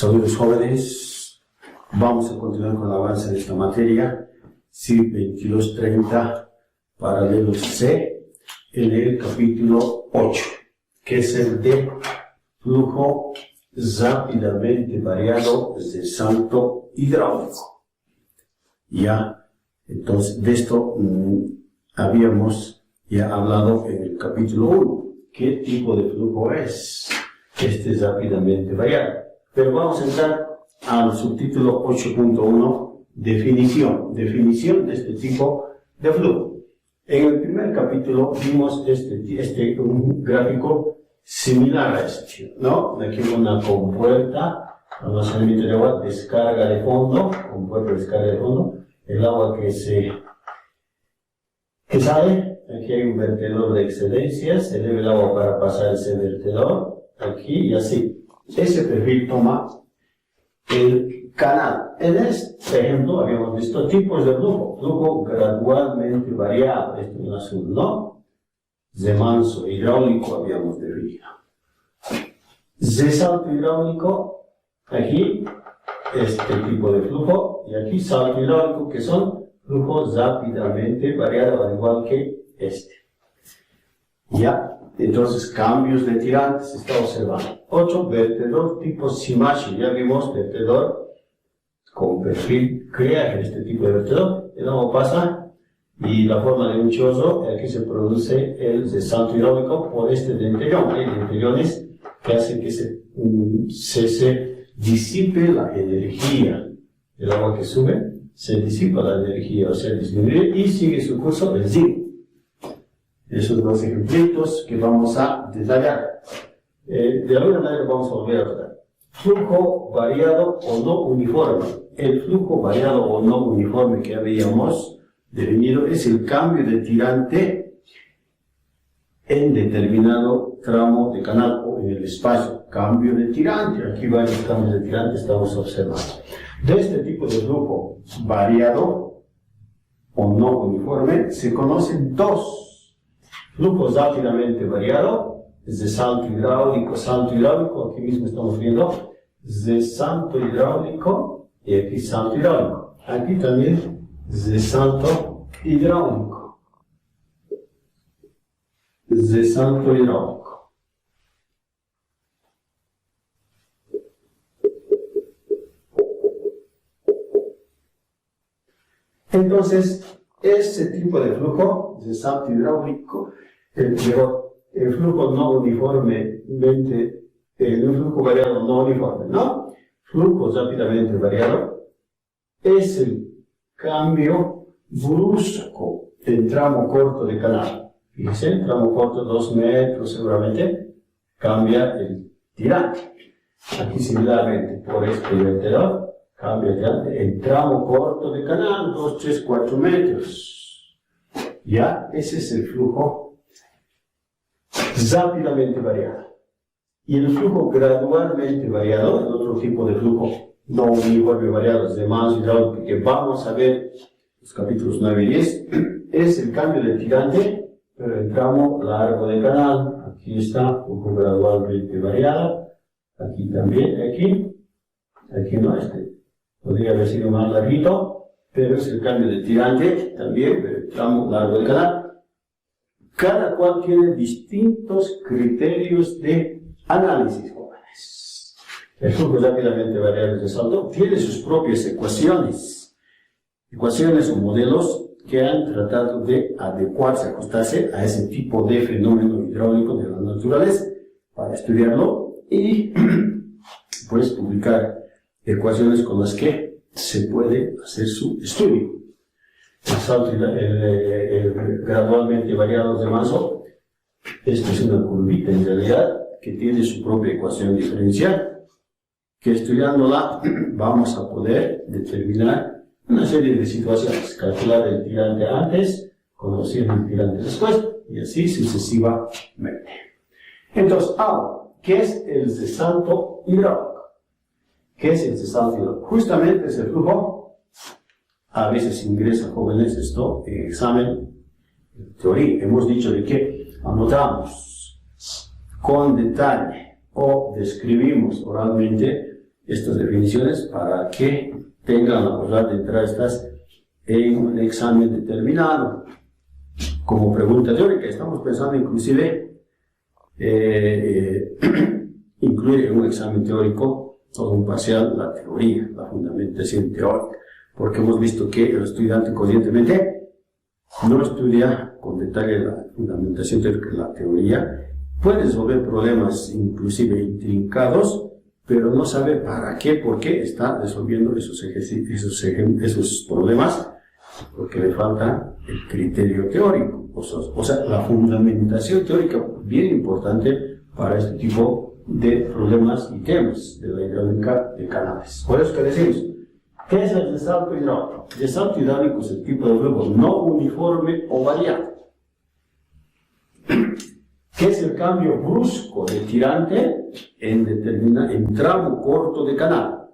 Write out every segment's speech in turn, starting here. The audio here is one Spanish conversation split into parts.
Saludos jóvenes, vamos a continuar con el avance de esta materia, CIP 2230, paralelo C, en el capítulo 8, que es el de flujo rápidamente variado de salto hidráulico. Ya, entonces, de esto habíamos ya hablado en el capítulo 1. ¿Qué tipo de flujo es? Este es rápidamente variado. Pero vamos a entrar al subtítulo 8.1, definición. Definición de este tipo de flujo. En el primer capítulo vimos un gráfico similar a este, ¿no? Aquí una compuerta, almacenamiento de agua, descarga de fondo, compuerta, descarga de fondo, el agua que sale, aquí hay un vertedor de excelencias, se eleva el agua para pasar ese vertedor, aquí y así. Ese perfil toma el canal. En este ejemplo habíamos visto tipos de flujo. Flujo gradualmente variado, esto en azul, ¿no? Remanso hidráulico habíamos definido. Salto hidráulico, aquí, este tipo de flujo, y aquí salto hidráulico, que son flujos rápidamente variados, al igual que este. Ya. Entonces, cambios de tirantes se está observando. 8, vertedor tipo Shimashi. Ya vimos vertedor con perfil crea este tipo de vertedor. El agua pasa y la forma de un chorro, aquí se produce el salto hidráulico por este denterión. Hay denteriones que hacen que se disipe la energía. El agua que sube, se disipa la energía, o sea, disminuye y sigue su curso el zinc. Esos dos ejemplitos que vamos a detallar. De alguna manera vamos a volver a tratar. Flujo variado o no uniforme. El flujo variado o no uniforme que habíamos definido es el cambio de tirante en determinado tramo de canal o en el espacio. Cambio de tirante. Aquí varios cambios de tirante estamos observando. De este tipo de flujo variado o no uniforme se conocen dos. Flujo rápidamente variado, es de salto hidráulico, aquí mismo estamos viendo, de salto hidráulico, y aquí salto hidráulico. Aquí también de salto hidráulico. De salto hidráulico. Este tipo de flujo de salto hidráulico, el flujo no uniformemente, el flujo variado no uniforme, ¿no? Flujo rápidamente variado es el cambio brusco en tramo corto de canal. Fíjense, el tramo corto, 2 metros seguramente, cambia el tirante. Aquí similarmente, por este vertedor, cambia el tirante, el tramo corto de canal, 2, 3, 4 metros. Ya, ese es el flujo rápidamente variado. Y el flujo gradualmente variado, el otro tipo de flujo no uniforme variado, de más hidráulico, que vamos a ver los capítulos 9 y 10, es el cambio de tirante, pero el tramo largo de canal. Aquí está, flujo gradualmente variado, aquí también, aquí no, podría haber sido más larguito, pero es el cambio de tirante también, pero el tramo largo del canal. Cada cual tiene distintos criterios de análisis, jóvenes. El flujo rápidamente variable de salto tiene sus propias ecuaciones o modelos que han tratado de adecuarse, ajustarse a ese tipo de fenómeno hidráulico de la naturaleza para estudiarlo y pues publicar ecuaciones con las que se puede hacer su estudio. El salto gradualmente variado de Manso, esto es una curvita en realidad que tiene su propia ecuación diferencial, que estudiándola vamos a poder determinar una serie de situaciones, calcular el tirante antes, conociendo el tirante después, y así sucesivamente. Entonces, ahora, ¿qué es el salto hidráulico? ¿Qué es el salto hidráulico? Justamente es el flujo. A veces ingresa, jóvenes, esto en examen, en teoría. Hemos dicho de que anotamos con detalle o describimos oralmente estas definiciones para que tengan la posibilidad de entrar estas en un examen determinado. Como pregunta teórica, estamos pensando inclusive incluir en un examen teórico o un parcial la teoría, la fundamentación teórica, porque hemos visto que el estudiante conscientemente no estudia con detalle la fundamentación teórica, la teoría, puede resolver problemas inclusive intrincados, pero no sabe para qué, por qué está resolviendo esos problemas, porque le falta el criterio teórico. O sea, la fundamentación teórica bien importante para este tipo de problemas y temas de la hidráulica de canales. Por eso que decimos, ¿qué es el desalto hidráulico? El desalto hidráulico es el tipo de flujo no uniforme o variado. ¿Qué es el cambio brusco de tirante en tramo corto de canal?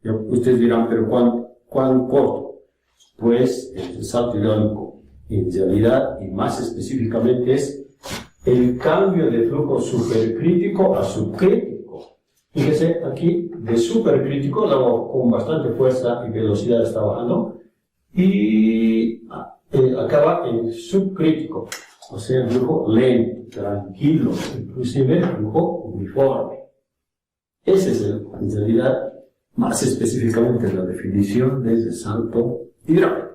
Ya ustedes dirán, pero ¿cuán corto? Pues el desalto hidráulico en realidad y más específicamente es el cambio de flujo supercrítico a subcrítico. Fíjese aquí, de supercrítico, el agua con bastante fuerza y velocidad está bajando y acaba en subcrítico, o sea, el flujo lento, tranquilo, inclusive el flujo uniforme. Ese es en realidad más específicamente la definición del desalto hidráulico.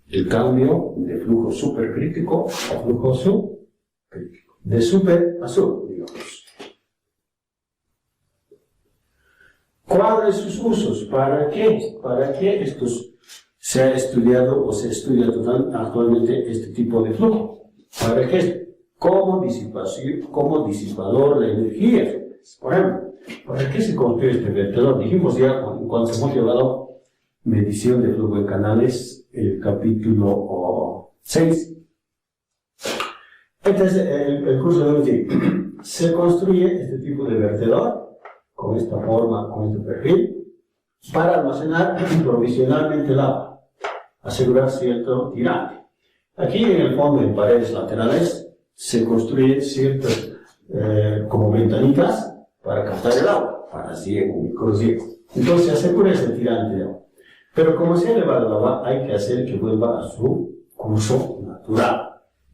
El cambio de flujo supercrítico a flujo subcrítico. De super a sub, digamos. ¿Cuáles sus usos? ¿Para qué? ¿Para qué se ha estudiado o se estudia actualmente este tipo de flujo? ¿Para qué? Como disipador de energía. Por ejemplo, ¿para qué se construye este vertedor? Dijimos ya cuando hemos llevado medición de flujo de canales, el capítulo 6. Este es el curso de hoy. Se construye este tipo de vertedor, con esta forma, con este perfil, para almacenar provisionalmente el agua, asegurar cierto tirante. Aquí en el fondo, en paredes laterales, se construyen ciertas como ventanitas para captar el agua, para ciego, microciego. Entonces se asegura ese tirante de agua. Pero como se ha elevado el agua, hay que hacer que vuelva a su curso natural.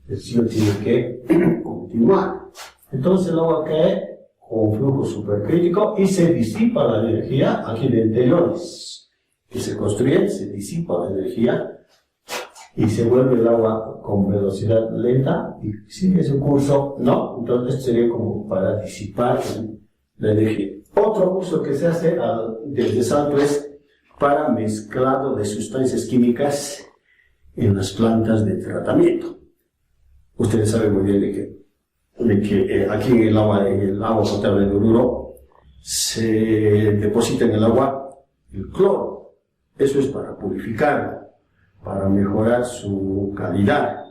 El río tiene que continuar. Entonces el agua cae con flujo supercrítico y se disipa la energía aquí de interiores que se construyen, se disipa la energía y se vuelve el agua con velocidad lenta y sigue su curso, no, entonces esto sería como para disipar la energía. Otro uso que se hace del desalto es para mezclado de sustancias químicas en las plantas de tratamiento. Ustedes saben muy bien de que aquí en el agua potable de Oruro se deposita en el agua el cloro. Eso es para purificarla, para mejorar su calidad.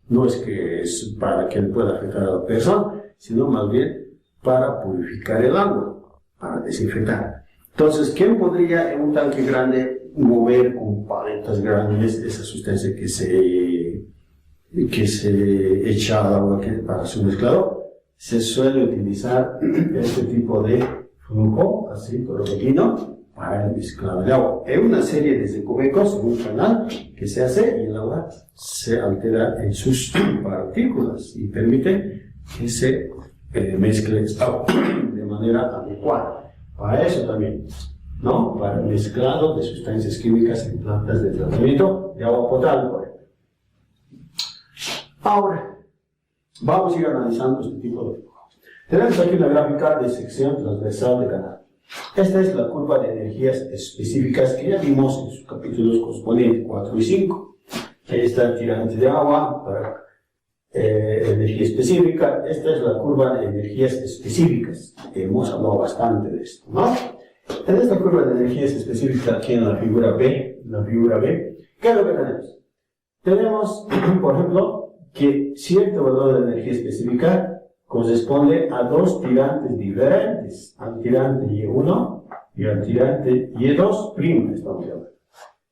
No es que es para que pueda afectar a la persona, sino más bien para purificar el agua, para desinfectar. Entonces, ¿quién podría en un tanque grande mover con paletas grandes esa sustancia que se echa al agua para su mezclado? Se suele utilizar este tipo de flujo, así, cloroquino, para el mezclado de agua. Hay una serie de secovecos en un canal que se hace y el agua se altera en sus partículas y permite que se mezcle agua de manera adecuada. Para eso también, ¿no? Para el mezclado de sustancias químicas en plantas de tratamiento de agua potable, por ejemplo. Ahora, vamos a ir analizando este tipo de flujo. Tenemos aquí una gráfica de sección transversal de canal. Esta es la curva de energías específicas que ya vimos en sus capítulos correspondientes 4 y 5. Ahí está el tirante de agua para energía específica. Esta es la curva de energías específicas. Hemos hablado bastante de esto, ¿no? En esta curva de energías específicas, aquí en la figura B, ¿qué es lo que tenemos? Tenemos, por ejemplo, que cierto valor de energía específica corresponde a dos tirantes diferentes, al tirante Y1 y al tirante Y2', estamos hablando.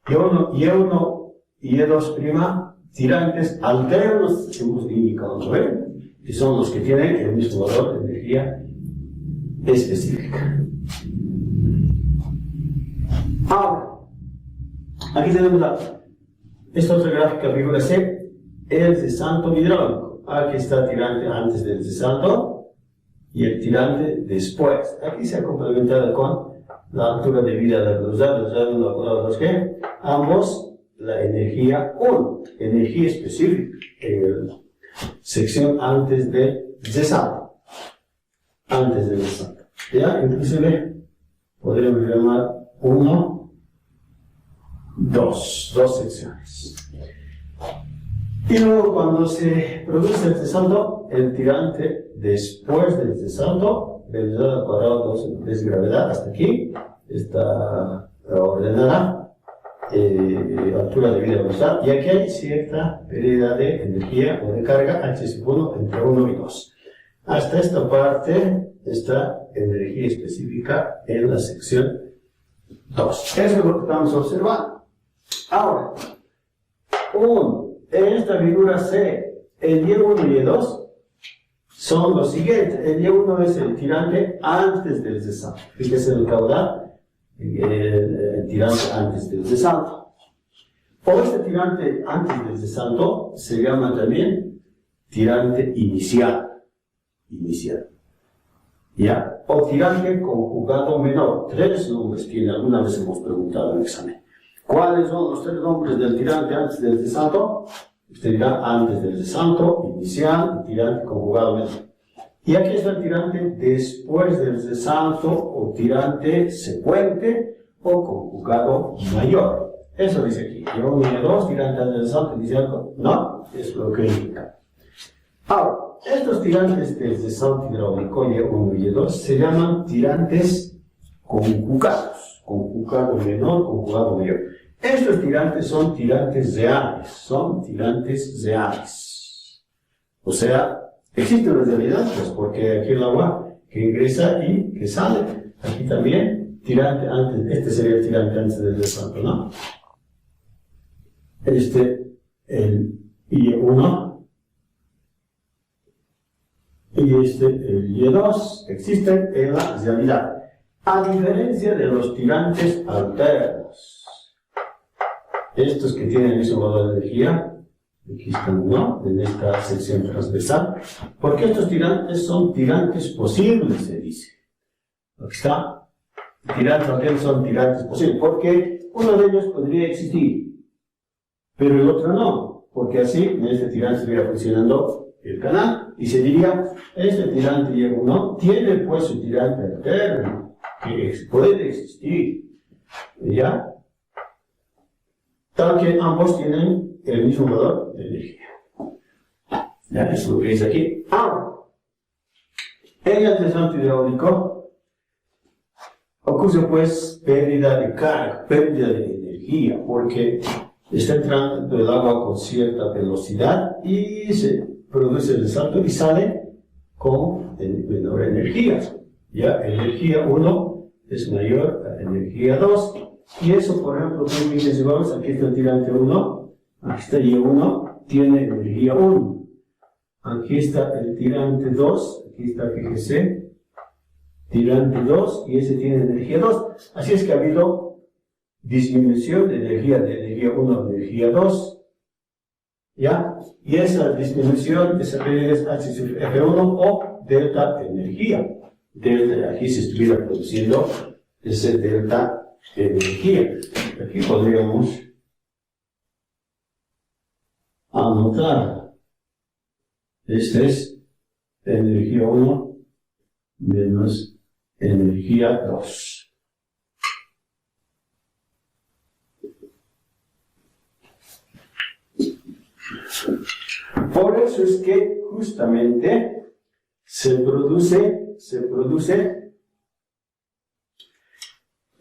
Y1 y Y2', tirantes alternos, hemos indicado, ¿no ven? Que son los que tienen el mismo valor de energía específica. Ahora, aquí tenemos esta otra gráfica, figura C, el cesanto hidráulico. Aquí está el tirante antes del cesanto y el tirante después. Aquí se ha complementado con la altura de vida de los dados, los que ambos la energía 1, energía específica, sección antes del cesanto. Antes del cesanto. Ya, inclusive podríamos llamar 1, 2 secciones. Y luego cuando se produce el cesanto, el tirante después del cesanto, velocidad al cuadrado 2 es gravedad, hasta aquí, está ordenada, altura de vida de velocidad, y aquí hay cierta pérdida de energía o de carga, H1 entre 1 y 2. Hasta esta parte está energía específica en la sección 2. Eso es lo que estamos observando. Ahora, en esta figura C, el Y1 y Y2 son los siguientes. El Y1 es el tirante antes del cesanto. Fíjese el caudal, el tirante antes del cesanto. O este tirante antes del cesanto se llama también tirante inicial. ¿Ya? O tirante conjugado menor. 3 nombres tiene, alguna vez hemos preguntado en el examen. ¿Cuáles son los 3 nombres del tirante antes del cesanto? Usted dirá antes del cesanto, inicial y tirante conjugado menor. Y aquí está el tirante después del cesanto, o tirante secuente, o conjugado mayor. Eso dice aquí. Y1 y 2, tirante antes del cesanto, inicial, no, es lo que indica. Ahora, estos tirantes del cesanto hidráulico, Y1 y Y2, se llaman tirantes conjugados. Conjugado menor, conjugado mayor. Estos tirantes son tirantes reales, O sea, existe una realidad, pues, porque aquí el agua que ingresa y que sale. Aquí también, tirante antes, este sería el tirante antes del cesanto, ¿no? El Y1, y el Y2 existen en la realidad. A diferencia de los tirantes alternos, estos que tienen el mismo valor de energía, aquí están, ¿no? En esta sección transversal, porque estos tirantes son tirantes posibles, se dice. Aquí está, tirantes alternos son tirantes posibles, porque uno de ellos podría existir, pero el otro no, porque así en este tirante estuviera funcionando el canal, y se diría, este tirante Y1 tiene pues su tirante alterno, que puede existir, ¿ya? Tal que ambos tienen el mismo valor de energía. ¿Ya? Eso es lo que dice aquí. Ahora, en el cesanto hidráulico ocurre pues pérdida de carga, pérdida de energía, porque está entrando el agua con cierta velocidad y se produce el salto y sale con menor energía. Ya, energía 1 es mayor a energía 2. Y eso, por ejemplo, fíjense, vamos, aquí está el tirante 1, aquí está Y1, tiene energía 1. Aquí está el tirante 2, aquí está, fíjese, tirante 2, y ese tiene energía 2. Así es que ha habido disminución de energía 1 a energía 2. ¿Ya? Y esa disminución, esa pérdida es F1 o delta energía. Delta, aquí se estuviera produciendo ese delta energía. Aquí podríamos anotar. Esta es energía 1 menos energía 2. Por eso es que justamente se produce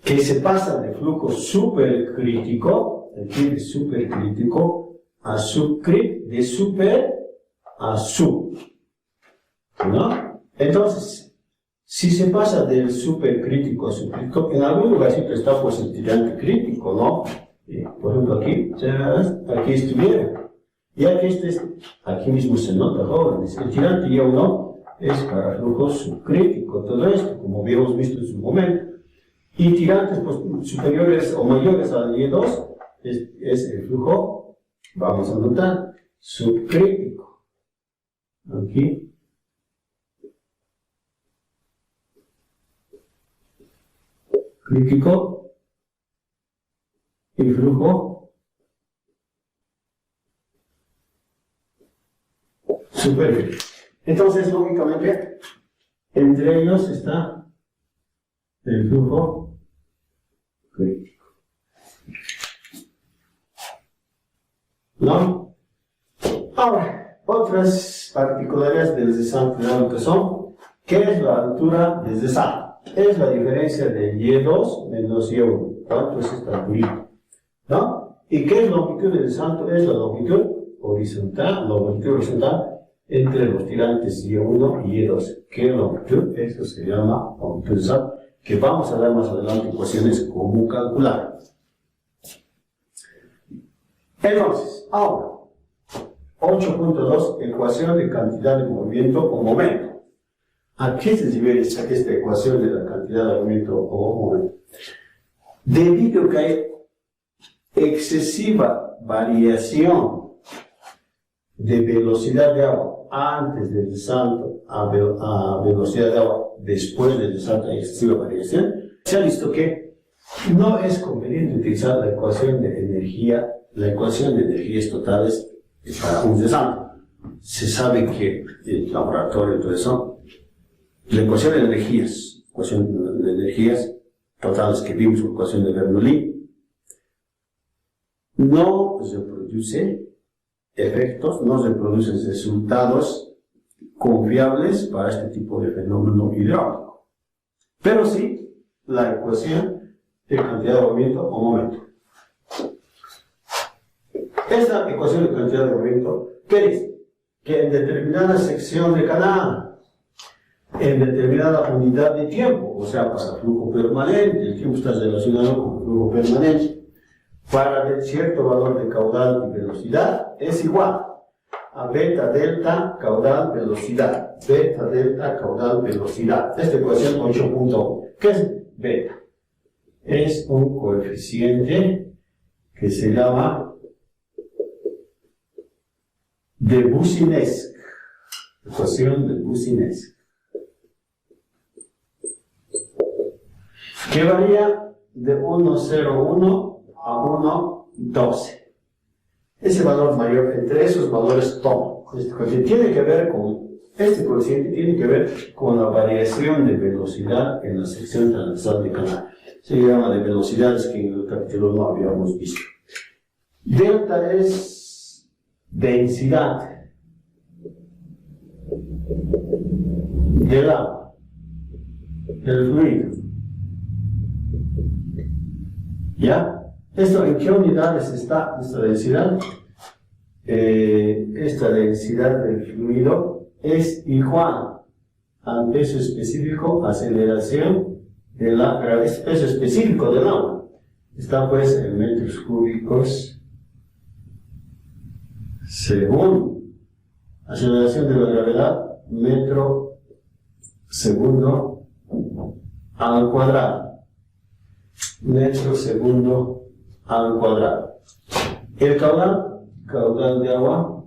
que se pasa de flujo supercrítico, aquí de supercrítico a subcrítico, de super a sub, ¿no? Entonces, si se pasa del supercrítico a subcrítico, en algún lugar siempre está pues el tirante crítico, ¿no? Por ejemplo aquí estuviera. Ya que aquí mismo se nota, jóvenes, el tirante Y1 es para flujo subcrítico, todo esto, como habíamos visto en su momento. Y tirantes pues, superiores o mayores al Y2 es el flujo, vamos a anotar, subcrítico. Aquí. Crítico. Y flujo superior. Entonces, lógicamente, entre ellos está el flujo crítico. ¿No? Ahora, otras particularidades del descenso hidráulico son, ¿qué es la altura del descenso? Es la diferencia del Y2 menos Y1. ¿Cuánto es esta altura? ¿No? ¿Y qué es la longitud del descenso? Es la longitud horizontal, entre los tirantes Y1 y Y2. ¿Qué longitud? Esto se llama longitud de descenso, que vamos a dar más adelante ecuaciones cómo calcular. Entonces, ahora, 8.2, ecuación de cantidad de movimiento o momento. ¿A qué se debe esta ecuación de la cantidad de movimiento o momento? Debido a que hay excesiva variación de velocidad de agua antes del salto a velocidad de agua después del salto, hay excesiva variación, se ha visto que no es conveniente utilizar la ecuación de energía, la ecuación de energías totales para un descenso. Se sabe que el laboratorio y todo eso, la ecuación de energías totales que vimos, la ecuación de Bernoulli, no se produce efectos, no se producen resultados confiables para este tipo de fenómeno hidráulico. Pero sí, la ecuación de cantidad de movimiento o momento. Esta ecuación de cantidad de movimiento, ¿qué dice? Que en determinada sección de canal, en determinada unidad de tiempo, o sea, para flujo permanente, el tiempo está relacionado con el flujo permanente, para cierto valor de caudal y velocidad, es igual a beta delta caudal velocidad. Beta delta caudal velocidad. Esta ecuación 8.1. ¿Qué es beta? Es un coeficiente que se llama de Boussinesq. Ecuación de Boussinesq. Que varía de 1,01 a 1,12. Ese valor mayor, entre esos valores toma. Este coeficiente tiene que ver con la variación de velocidad en la sección transversal de canal. Se llama de velocidades que en el capítulo no habíamos visto. Delta es densidad del agua, del fluido. ¿Ya? ¿Esto en qué unidades está esta densidad? Esta densidad del fluido es igual al peso específico, aceleración de la gravedad, peso específico del agua. Está pues en metros cúbicos según aceleración de la gravedad, metro segundo al cuadrado. Metro segundo al cuadrado. El caudal de agua,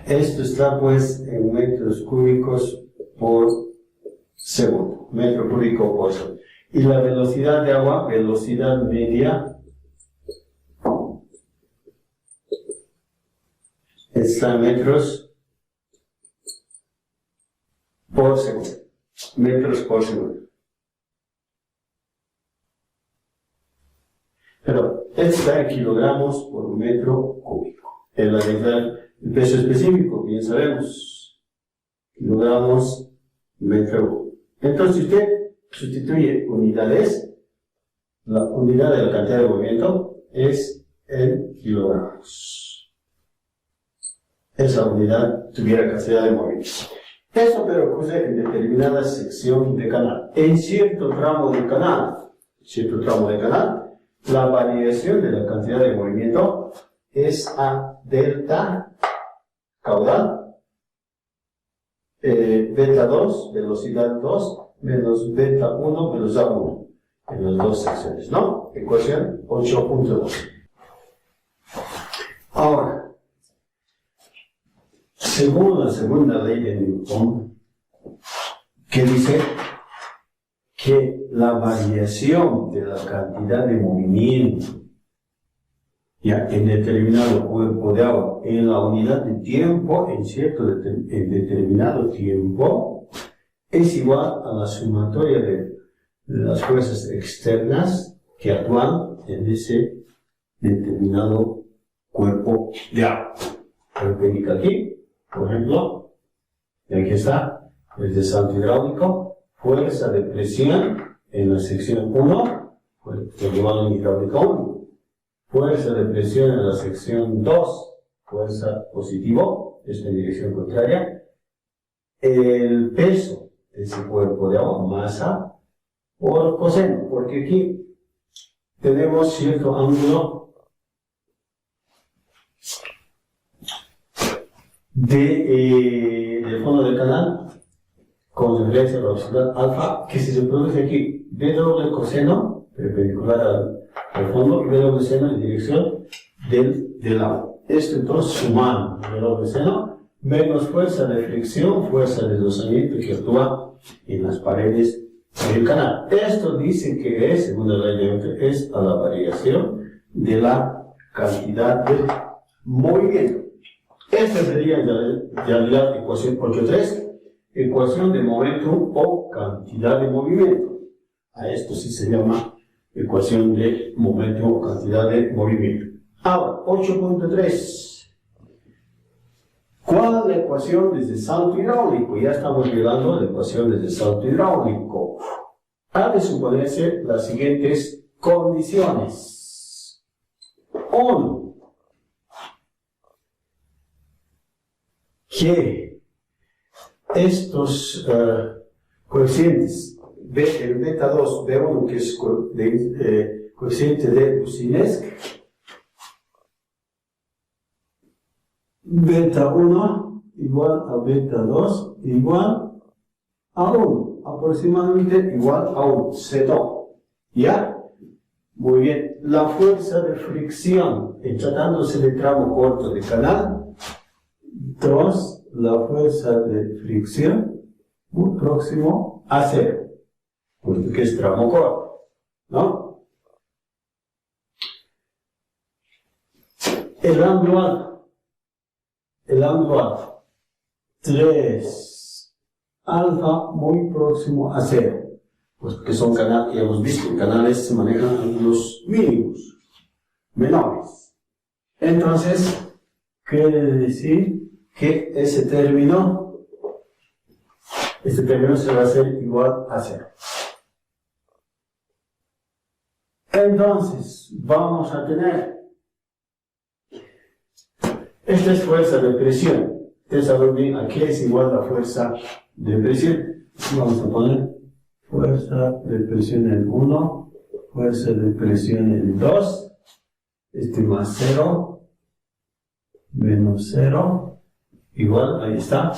esto está pues en metros cúbicos por segundo, metro cúbico por segundo. Y la velocidad de agua, velocidad media, está en metros por segundo. Metros por segundo. Pero está en kilogramos por metro cúbico. En la densidad, el peso específico, bien sabemos, kilogramos metro cúbico. Entonces, si usted sustituye unidades, la unidad de la cantidad de movimiento es en kilogramos. Esa unidad tuviera cantidad de movimiento. Esto pero ocurre en determinada sección de canal. En cierto tramo de canal, la variación de la cantidad de movimiento es a delta caudal, beta 2, velocidad 2, menos beta 1, velocidad 1, en las dos secciones, ¿no? Ecuación 8.2. Ahora, según la segunda ley de Newton, que dice que la variación de la cantidad de movimiento ya en determinado cuerpo de agua en la unidad de tiempo, en determinado tiempo, es igual a la sumatoria de las fuerzas externas que actúan en ese determinado cuerpo de agua. Lo indica aquí, por ejemplo, y aquí está el dessalto hidráulico, fuerza de presión en la sección 1, igual en hidráulica 1. Fuerza de presión en la sección 2, fuerza positivo, es en dirección contraria. El peso de ese cuerpo de agua, masa, por coseno, porque aquí tenemos cierto ángulo del fondo del canal con referencia a la velocidad alfa, que si se produce aquí, B doble coseno, perpendicular al fondo, y B doble seno en dirección del agua. Esto entonces sumando B doble seno, menos fuerza de fricción, fuerza de deslizamiento que actúa en las paredes del canal. Esto dice que es, según la ley de Newton, es a la variación de la cantidad de movimiento. Esta sería en realidad ecuación 8.3, ecuación de momentum o cantidad de movimiento. A esto sí se llama ecuación de momentum o cantidad de movimiento. Ahora, 8.3. ¿Cuál es la ecuación de dessalto hidráulico? Ya estamos viendo la ecuación de dessalto hidráulico. Ha de suponerse las siguientes condiciones. 1. Que estos coeficientes, el beta 2, B1, que es coeficiente de Boussinesq, beta 1 igual a beta 2 igual a 1, aproximadamente igual a 1, C2. ¿Ya? Muy bien. La fuerza de fricción, tratándose de tramo corto de canal, 2, la fuerza de fricción muy próximo a 0, puesto que es tramo corto, ¿no? El ángulo alfa, 3, alfa muy próximo a 0, puesto que son canales, ya hemos visto, en canales se manejan ángulos mínimos, menores. Entonces, quiere decir que este término se va a hacer igual a 0. Entonces, vamos a tener, esta es fuerza de presión. Ustedes saben bien a qué es igual la fuerza de presión. Vamos a poner fuerza de presión en 1, fuerza de presión en 2, más 0, menos 0, igual, ahí está,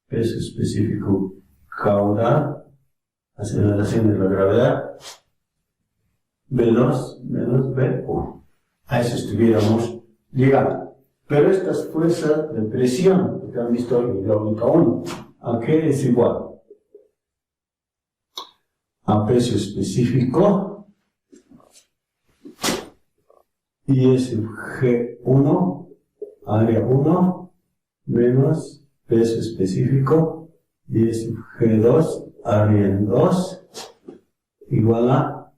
peso específico caudal, aceleración de la gravedad, B2 menos B1. A eso estuviéramos llegando. Pero estas fuerzas de presión que han visto en hidráulica 1, ¿a qué es igual? A peso específico, y es G1, área 1, menos peso específico, y es G2, área 2, igual a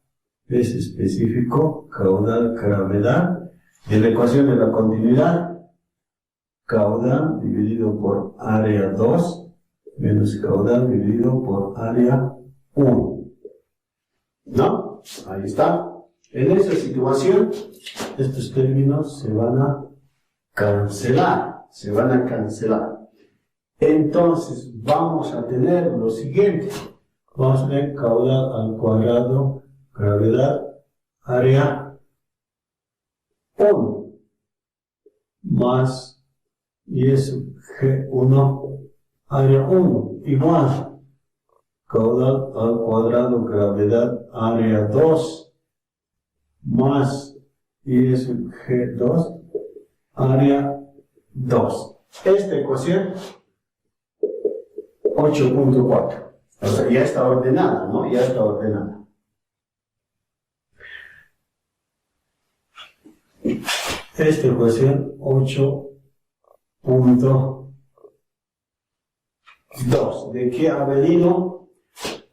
peso específico, caudal, gravedad, de la ecuación de la continuidad, caudal dividido por área 2, menos caudal dividido por área 1. ¿No? Ahí está. En esa situación, estos términos se van a cancelar. Entonces, vamos a tener lo siguiente. Vamos a tener caudal al cuadrado, gravedad, área 1, más y es G1 área 1 igual caudal al cuadrado gravedad área 2 más y es G2 área 2. Esta ecuación 8.4. O sea, ya está ordenada, ¿no? Ya está ordenada. Esta ecuación 8.2. ¿De qué ha venido?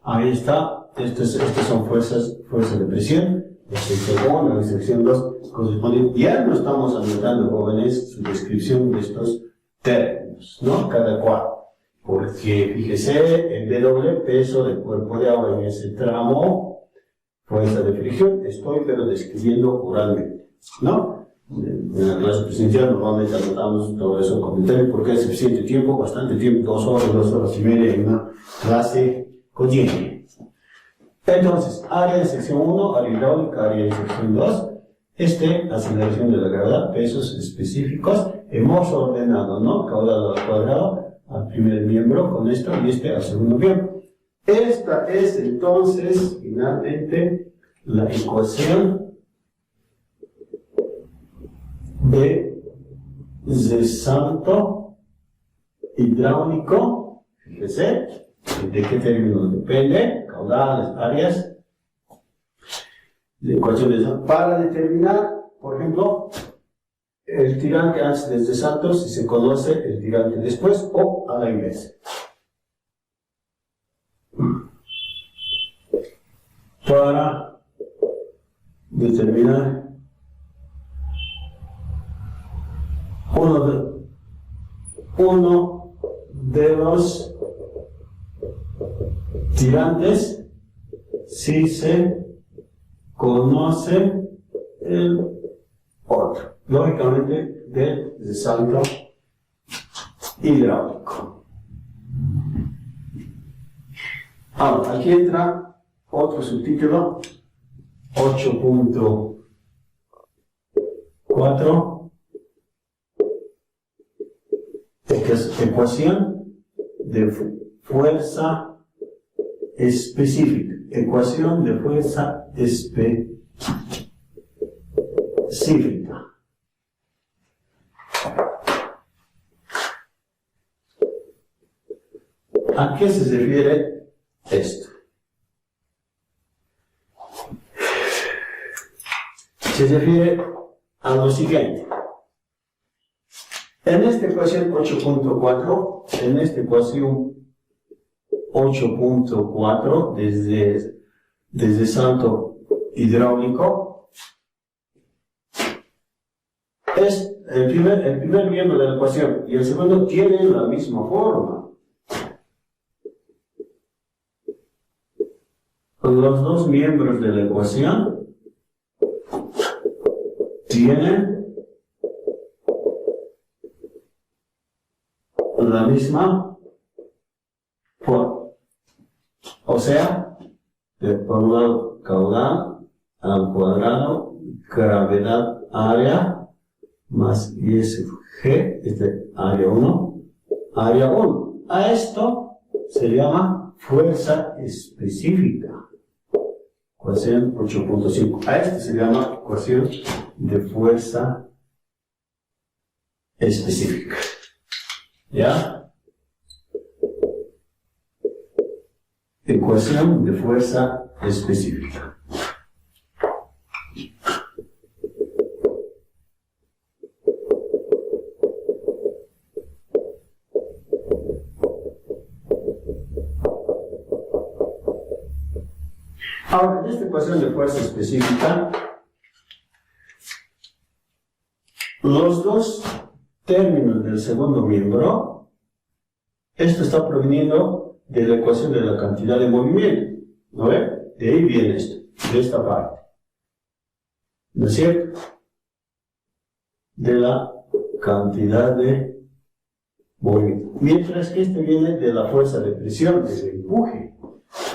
Ahí está. Estas son fuerzas de presión. La sección 1, la sección 2 corresponden. Ya no estamos anotando, jóvenes, su descripción de estos términos, ¿no? Cada cual. Porque fíjese, el W, peso del cuerpo de agua en ese tramo, fuerza de fricción, estoy pero describiendo oralmente, ¿no? En la clase presencial normalmente anotamos todo eso en comentario porque es suficiente tiempo, bastante tiempo, 2 horas y media en una clase continua. Entonces, área de sección 1, área hidráulica, área de sección 2, aceleración de la gravedad, pesos específicos, hemos ordenado, ¿no? Caudal al cuadrado, al primer miembro con esto y al segundo miembro. Esta es entonces, finalmente, la ecuación de salto hidráulico. Fíjese, ¿de qué términos depende? Caudales, áreas. La ecuación de salto para determinar, por ejemplo, el tirante antes de salto, si se conoce el tirante después o a la inversa. Para determinar uno de los tirantes, si se conoce el otro. Lógicamente, del salto hidráulico. Ahora, aquí entra otro subtítulo, 8.4, ecuación de fuerza específica. Ecuación de fuerza específica. ¿A qué se refiere esto? Se refiere a lo siguiente. En esta ecuación 8.4, desde salto hidráulico, es el primer miembro de la ecuación y el segundo tienen la misma forma. Los dos miembros de la ecuación tienen la misma forma. O sea, por un lado caudal al cuadrado, gravedad área, más ISG, área 1, área 1. A esto se llama fuerza específica. Ecuación 8.5. A esto se llama ecuación de fuerza específica. ¿Ya? Ecuación de fuerza específica. Ahora, en esta ecuación de fuerza específica, los dos términos del segundo miembro, esto está proveniendo de la ecuación de la cantidad de movimiento, ¿no ve? De ahí viene esto, de esta parte, ¿no es cierto? De la cantidad de movimiento. Mientras que este viene de la fuerza de presión, del empuje,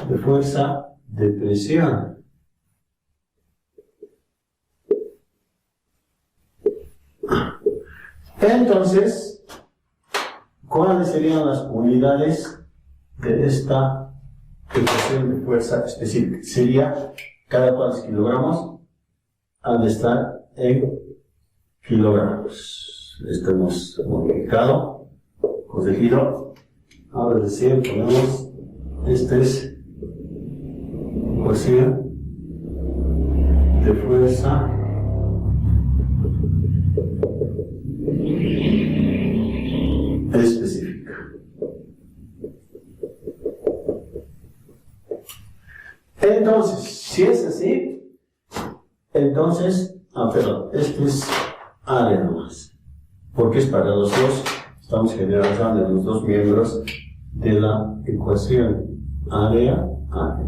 de fuerza de presión. Entonces, ¿cuáles serían las unidades de esta ecuación de fuerza específica? Sería cada cual kilogramos, al de estar en kilogramos. Esto hemos modificado, corregido. Ahora decir, ponemos, esta es ecuación de fuerza específica. Entonces, si es así, entonces, perdón, este es área nomás, porque es para los dos, estamos generalizando los dos miembros de la ecuación área,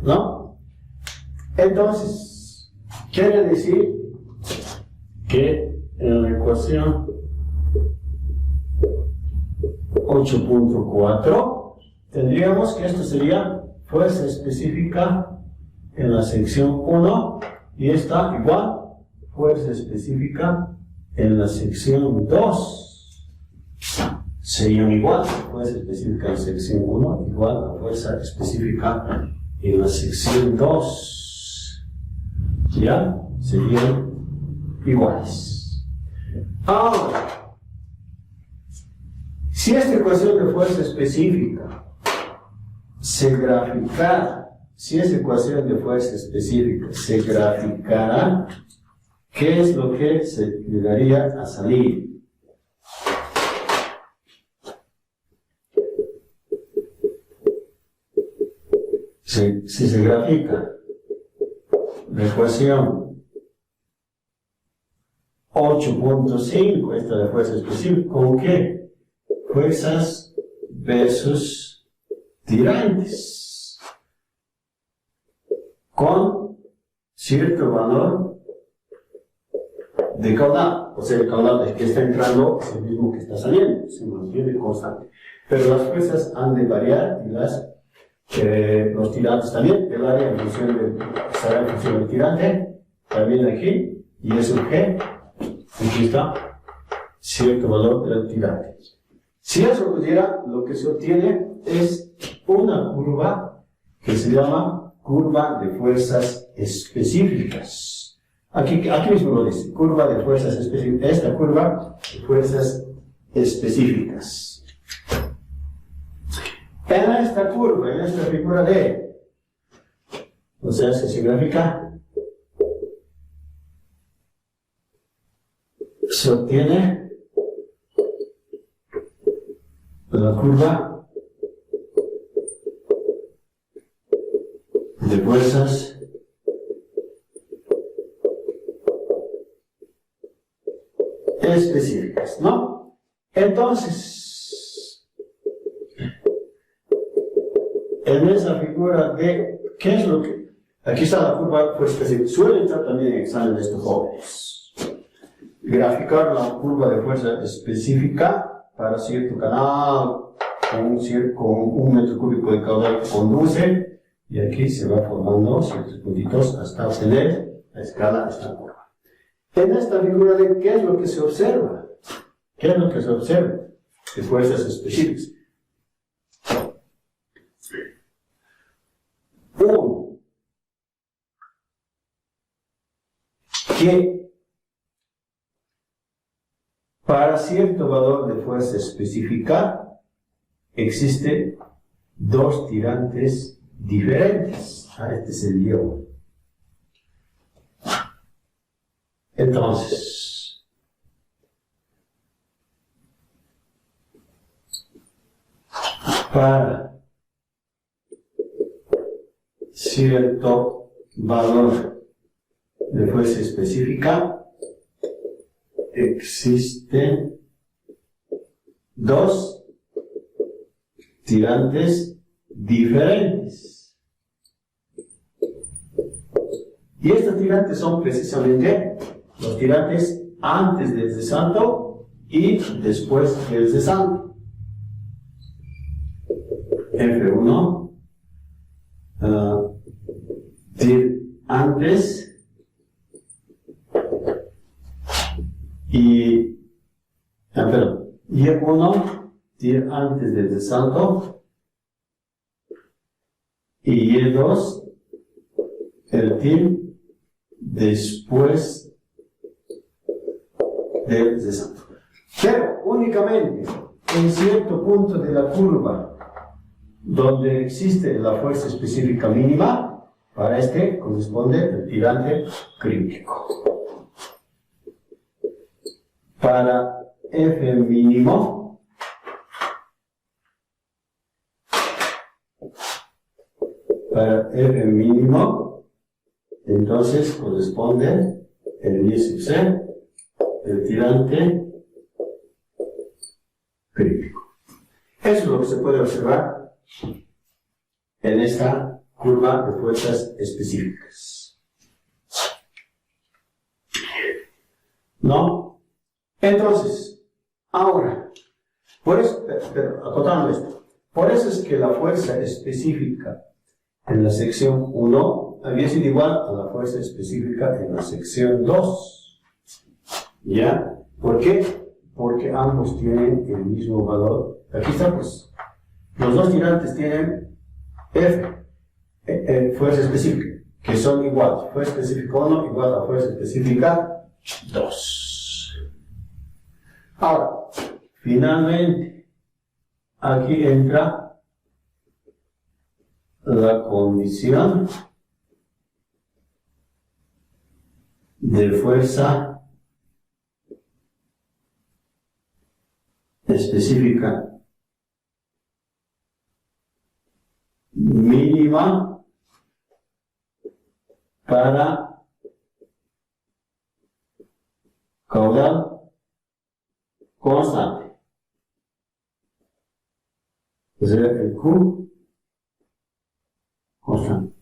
¿no? Entonces, quiere decir que en la ecuación 8.4 tendríamos que esto sería fuerza específica en la sección 1 y esta igual fuerza específica en la sección 2. Serían igual, fuerza específica en la sección 1 igual a fuerza específica en la sección 2. ¿Ya? Serían iguales. Ahora, si esta ecuación de fuerza específica se graficara, si esa ecuación de fuerza específica se graficara, ¿qué es lo que se llegaría a salir? Si se grafica la ecuación 8.5, esta de fuerza específica, ¿con qué? Fuerzas versus tirantes, con cierto valor de caudal, o sea, el caudal que está entrando es el mismo que está saliendo, se mantiene constante. Pero las fuerzas han de variar y los tirantes también, el área en función del tirante, también aquí, y es un G, aquí está cierto valor del tirante. Si eso ocurriera, lo que se obtiene es una curva que se llama curva de fuerzas específicas. Aquí mismo lo dice, curva de fuerzas específicas, esta curva de fuerzas específicas. En esta curva, en esta figura D, o sea, se grafica, se obtiene la curva de fuerzas específicas, ¿no? Entonces, en esa figura de, ¿qué es lo que? Aquí está la curva pues, específica. Suele estar también en examen de estos jóvenes. Graficar la curva de fuerza específica para cierto canal con un metro cúbico de caudal que conduce, y aquí se va formando ciertos puntitos hasta obtener la escala de esta curva. En esta figura de ¿qué es lo que se observa? ¿Qué es lo que se observa? De fuerzas específicas. Uno, que para cierto valor de fuerza específica existen dos tirantes diferentes. Este es el guión. Entonces, para cierto valor de fuerza específica existen dos tirantes diferentes. Y estos tirantes son precisamente los tirantes antes del cesante y después del cesante. F1, tir antes y Y1, tir antes del resalto y Y2 el tilde después del resalto. Pero únicamente en cierto punto de la curva donde existe la fuerza específica mínima, para este corresponde el tirante crítico. Para F mínimo, entonces corresponde el I sub C, el tirante crítico. Eso es lo que se puede observar en esta curva de fuerzas específicas. ¿No? Entonces, ahora, por eso, pero acotando esto, por eso es que la fuerza específica en la sección 1 había sido igual a la fuerza específica en la sección 2. ¿Ya? ¿Por qué? Porque ambos tienen el mismo valor. Aquí está, pues, los dos tirantes tienen F, fuerza específica, que son iguales. Fuerza específica 1 igual a fuerza específica 2. Ahora, finalmente, aquí entra la condición de fuerza específica mínima para caudal constante. O sea, el Q constante.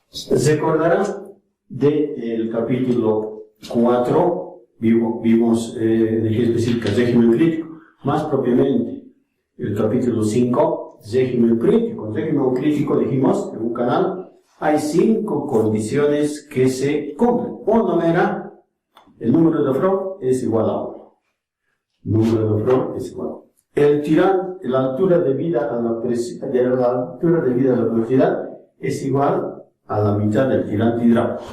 Se acordarán del capítulo 4, vimos energía específica, régimen crítico, más propiamente el capítulo 5, régimen crítico. En régimen crítico dijimos en un canal hay 5 condiciones que se cumplen. Uno era el número de Freud es igual a 1. Número de Freud es igual a 1. El tirante, la altura debida a la velocidad es igual a la mitad del tirante hidráulico.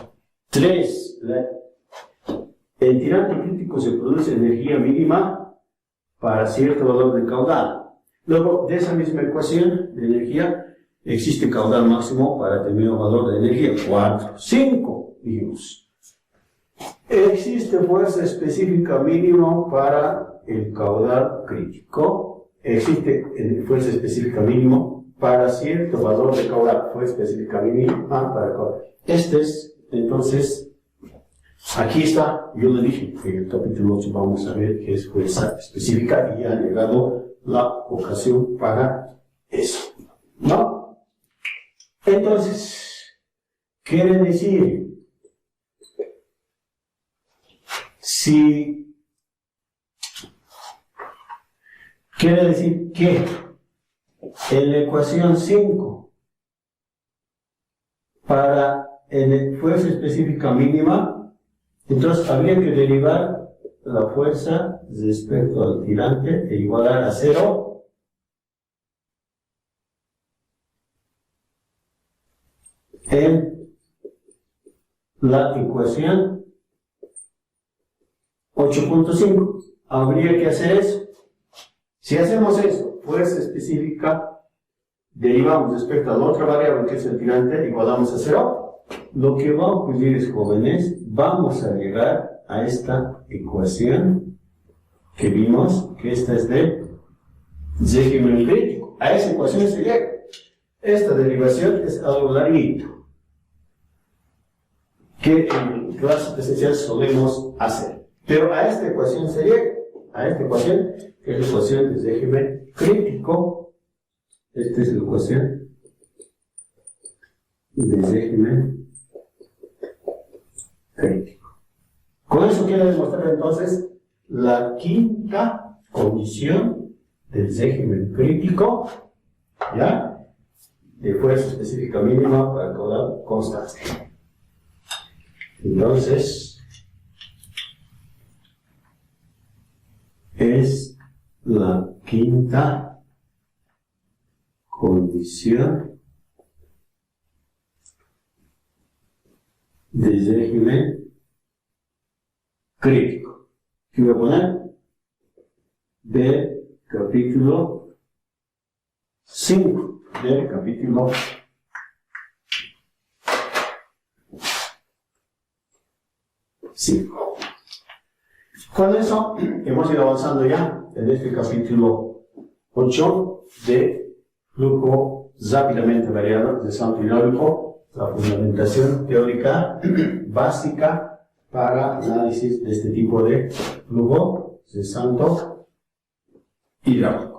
3. El tirante crítico se produce energía mínima para cierto valor de caudal. Luego, de esa misma ecuación de energía, existe caudal máximo para determinado valor de energía. 4. 5, dijimos. Existe fuerza específica mínima para el caudal crítico. Existe fuerza específica mínima para cierto valor de caudal. Fuerza específica mínima para el caudal. Este es, entonces, aquí está, yo le dije, en el capítulo 8 vamos a ver qué es fuerza específica y ha llegado la ocasión para eso. ¿No? Entonces, quiere decir, quiere decir que en la ecuación 5, para fuerza específica mínima, entonces habría que derivar la fuerza respecto al tirante e igualar a 0 en la ecuación 8.5. Habría que hacer eso. Si hacemos eso, fuerza específica, derivamos respecto a la otra variable que es el tirante, igualamos a 0. Lo que va a ocurrir es, jóvenes, vamos a llegar a esta ecuación que vimos, que esta es de régimen crítico. A esa ecuación se llega. Esta derivación es algo larguito, que en clases presenciales solemos hacer. Pero a esta ecuación se llega. A esta ecuación, que es la ecuación de régimen crítico. Esta es la ecuación de régimen crítico. Con eso quiero demostrar entonces la quinta condición del régimen crítico, ¿ya? De fuerza específica mínima para caudal constante. Entonces, es la Quinta condición de régimen crítico. ¿Qué voy a poner? Del capítulo 5 del capítulo 5. Con eso hemos ido avanzando ya en este capítulo 8 de flujo rápidamente variado de santo hidráulico, la fundamentación teórica básica para análisis de este tipo de flujo de santo hidráulico.